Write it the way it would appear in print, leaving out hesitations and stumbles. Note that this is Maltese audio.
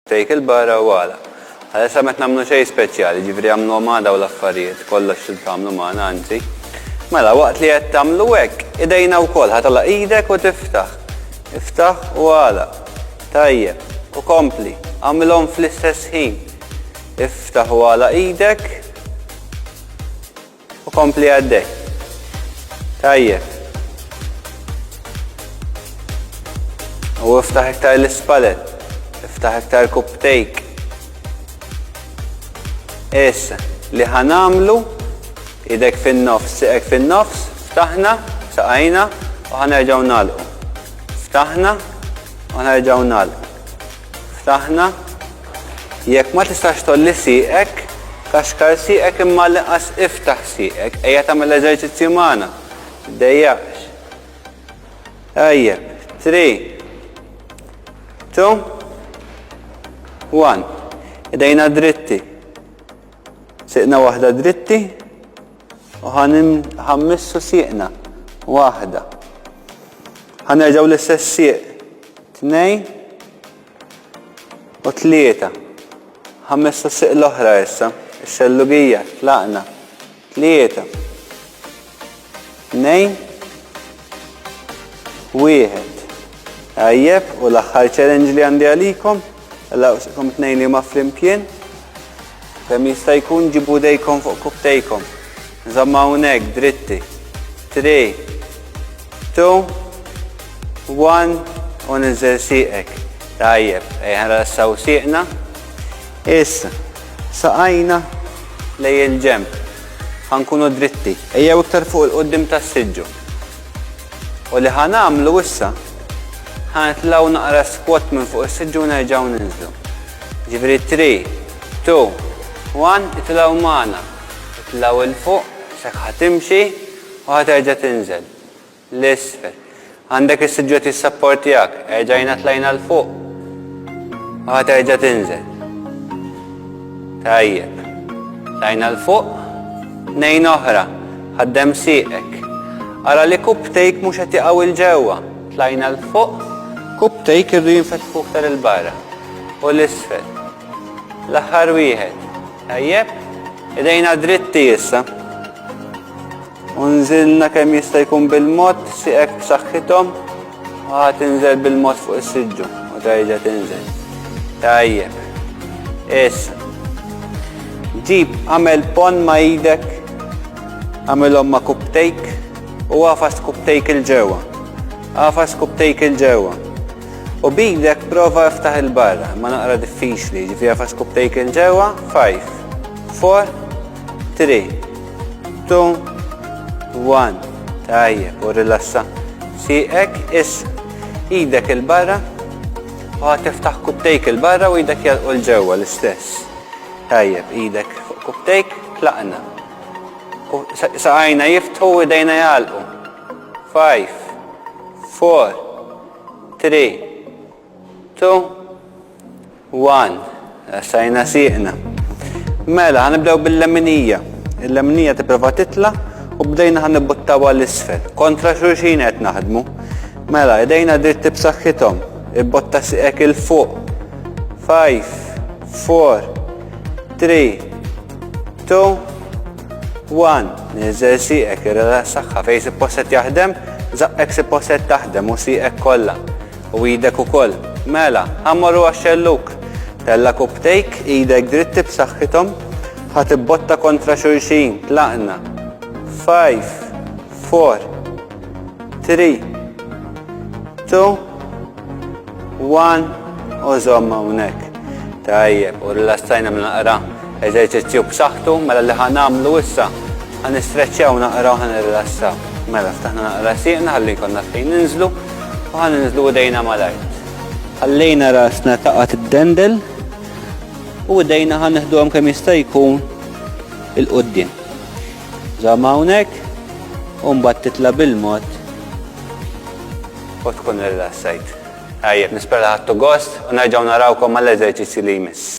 Tejk il-barra u għala. Għalessa met namlu xej speċjali, ġifri għamlu maħda u l-affarijiet, kollox xil-tamlu maħna, anzi. Mela, waqt li għed tamlu għek, idejna u koll, ħatalla idek u tiftaħ. Iftaħ u għala. Tajjeb, u kompli, għamilom fl-istess ħin. Iftaħ u għala idek u kompli għaddej. Tajjeb. U iftaħ iktar l-ispalet. Iftaħ iktar cupcake. Issa, li ħanamlu idek fin-nofs, siqek fin-nofs, ftaħna, saqajna u ħanerġaw nagħlqu. Ftaħna u ħanerġaw nagħlqu. Ftaħna, jekk ma tistax tolli siqek, kaxkar siqek imma l-inqas iftaħ siqek, ejja tagħmel eżerċizzju magħna. Dejjaqx. Tajjeb, 3, 2, 1. Idejna dritti. Siqna waħda dritti u ħammissu siqna waħda. Ħanerġaw l-istess siq. 2 u 3. Ħammissu siq l-oħra issa. Ix-xellugija, tlaqna. 3. 2 1. Tajjeb, u l-aħħar challenge li għandi għalikom. Għallaqsikom 2 li ma flimkien. Kemm jista' jkun ġibu dejkom fuq kubtejkom. Nżamma hawnhekk dritti. 3, 2, 1 u niżel siqek. Tajjeb, ħanrassaw siqna. Issa, saqajna lej il-ġemp. Ħankunu dritti. Ejjew iktar fuq il-qoddim tas-siġġu. U li ħanamlu issa ħanitlaw naqra squat minn fuq is-siġġu u nerġgħu ninżlu. Ġifri 3, 2, 1, itlaw magħna. Itlaw il-fuq, sekk ħatimxi u ħaterġa' tinżel. L-isfel. Għandek is-siġġu jissapportjak, erġajna tlajna l-fuq. U ħaterġa' tinżel. Tajjeb. Tlajna l-fuq, 2 oħra. Ħaddem siqek. Ara li cupcake mhux qed jaqgħu il-ġewwa. Tlajna l-fuq. Cupcake irdu jinfetħu aktar il-barra u l-isfel. L-aħħar wieħed. Tajjeb, idejna dritti issa. U nżilna kemm jista' jkun bil-mod, siqek b'saħħithom u ħatinżel bil-mod fuq is-siġġu u terġa' tinżel. Tajjeb. Issa. Ġib għamel pon ma' idek, għamilhom ma' cupcake u għafas cupcake il-ġewwa. Għafas cupcake il-ġewwa. U bidek prova ftaħ il-barra, ma naqra diffiċli, ġifi għafas cupcake il-ġewwa, 5, 4, 3, 2, 1. Tajjeb, u rilassa. Siqek, issa. Idek il-barra, u tiftaħ cupcake il-barra u idek jalqu l-ġewwa l-istess. Tajjeb, idek fuq cupcake, tlaqna. Saqajna jiftħu u idejna jalqu. 5, 4, 3, 2, 1. Sajna siqna. Mela, ħanibdew bil-leminija. Il-leminija tipprova titla' u bdejna ħanibbuttawa l-isfel. Kontra xulxin qed naħdmu. Mela, idejna dritti b'saħħithom. Ibbotta siqek il-fuq. 5, 4, 3, 2, 1. Niżel siqek, irrelassaħħa fejn suppost jaħdem, zaqqek suppost taħdem u siqek kollha. U idek ukoll. Mela, ħammorru għax-xelluk. Tella cupcake, idek dritti b'saħħithom, ħatibbotta kontra xulxin, tlaqna. 5, 4, 3, 2, 1 u żomma hawnhekk. Tajjeb, u rilassajna naqra eżerċizzju b'saħħtu, mela li ħanamlu issa ħanistreċċjaw naqra u ħanirrilassaw. Mela ftaħna naqra siqna ħalli jkollna fejn ninżlu u ħaninżlu dejna mal-art. Ħallejna rasna taqgħet id-dendel u dejna ħanieħduhom kemm jista' jkun il-qudiem. Żamm hawnhekk u mbagħad titla' bil-mod u tkun irrilassajt. Tajjeb, nispera ħadtu gost u nerġgħu narawkom mal-eżerċizzji li jmiss.